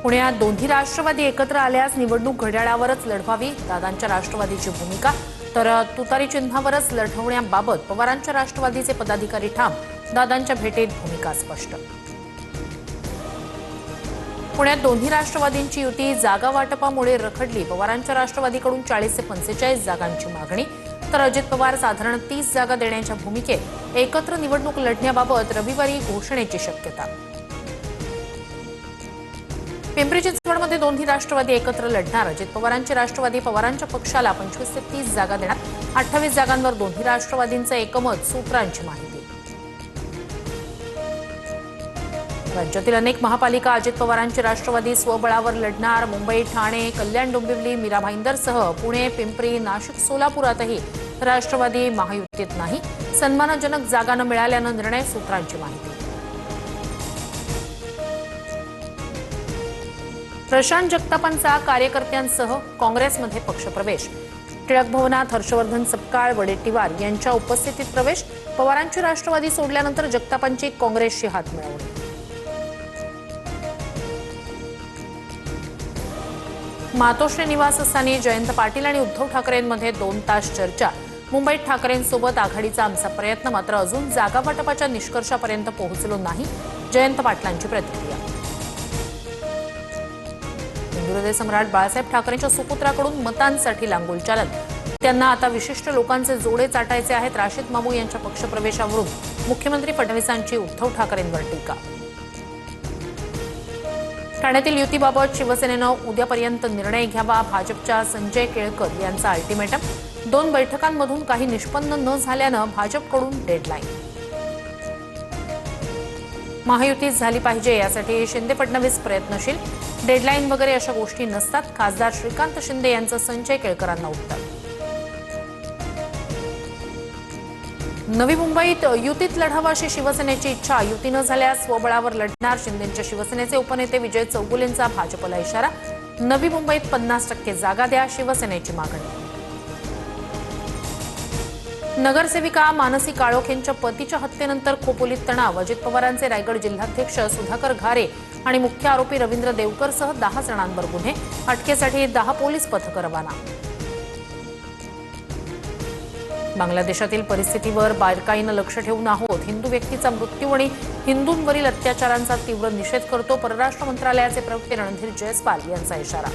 पुण्यात दोन्ही राष्ट्रवादी एकत्र आल्यास निवडणूक घड्याळावरच लढवावी, दादांच्या राष्ट्रवादीची भूमिका. तर तुतारी चिन्हावरच लढवण्याबाबत पवारांच्या राष्ट्रवादीचे पदाधिकारी ठाम, दादांच्या भेटीत भूमिका स्पष्ट. पुण्यात दोन्ही राष्ट्रवादींची युती जागा वाटपामुळे रखडली, पवारांच्या राष्ट्रवादीकडून 40 ते 45 जागांची मागणी. तर अजित पवार साधारण 30 जागा देण्याच्या भूमिकेत एकत्र निवडणूक लढण्याबाबत रविवारी घोषणेची शक्यता. पिंपरी चिंचवडमध्ये दोन्ही राष्ट्रवादी एकत्र लढणार, अजित पवारांची राष्ट्रवादी पवारांच्या पक्षाला 25 ते 30 जागा देणार. 28 जागांवर दोन्ही राष्ट्रवादींचं एकमत, सूत्रांची माहिती. राज्यातील अनेक महापालिका अजित पवारांची राष्ट्रवादी स्वबळावर लढणार. मुंबई, ठाणे, कल्याण, डोंबिवली, मीरा भाईंदरसह पुणे, पिंपरी, नाशिक, सोलापुरातही राष्ट्रवादी महायुतीत नाही. सन्मानजनक जागा न मिळाल्यानं निर्णय, सूत्रांची माहिती. प्रशांत जगतापांचा कार्यकर्त्यांसह काँग्रेसमध्ये पक्षप्रवेश. टिळक भवनात हर्षवर्धन सपकाळ, वडेट्टीवार यांच्या उपस्थितीत प्रवेश. पवारांची राष्ट्रवादी सोडल्यानंतर जगतापांची काँग्रेसशी हात मिळवणी. मातोश्री निवासस्थानी जयंत पाटील आणि उद्धव ठाकरेंमध्ये 2 तास चर्चा. मुंबईत ठाकरेंसोबत आघाडीचा आमचा प्रयत्न, मात्र अजून जागा वाटपाच्या निष्कर्षापर्यंत पोहोचलो नाही, जयंत पाटलांची प्रतिक्रिया. हिंदुहृदय सम्राट बाळासाहेब ठाकरेंच्या सुपुत्राकडून मतांसाठी लांगोल चालन. त्यांना आता विशिष्ट लोकांचे जोडे चाटायचे आहेत. राशिद मामू यांच्या पक्षप्रवेशावरून मुख्यमंत्री फडणवीसांची उद्धव ठाकरेंवर टीका. ठाण्यातील युतीबाबत शिवसेनेनं उद्यापर्यंत निर्णय घ्यावा, भाजपच्या संजय केळकर यांचा अल्टिमेटम. 2 बैठकांमधून काही निष्पन्न न झाल्यानं भाजपकडून डेडलाईन. महायुती झाली पाहिजे यासाठी शिंदे फडणवीस प्रयत्नशील. डेडलाईन वगैरे अशा गोष्टी नसतात, खासदार श्रीकांत शिंदे यांचं संजय केळकरांना उत्तर. नवी मुंबईत युतीत लढावं अशी शिवसेनेची इच्छा, युती न झाल्यास स्वबळावर लढणार. शिंदेंच्या शिवसेनेचे उपनेते विजय चौगुलेंचा भाजपला इशारा. नवी मुंबईत 50% जागा द्या, शिवसेनेची मागणी. नगरसेविका मानसी काळोखेंच्या पतीच्या हत्येनंतर खोपोलीत तणाव. अजित पवारांचे रायगड जिल्हाध्यक्ष सुधाकर घारे आणि मुख्य आरोपी रवींद्र देवकरसह 10 जणांवर गुन्हे. अटकेसाठी 10 पोलीस पथकं रवाना. बांगलादेशातील परिस्थितीवर बारकाईनं लक्ष ठेवून आहोत. हिंदू व्यक्तीचा मृत्यू आणि हिंदूंवरील अत्याचारांचा तीव्र निषेध करतो, परराष्ट्र मंत्रालयाचे प्रवक्ते रणधीर जयस्वाल यांचा इशारा.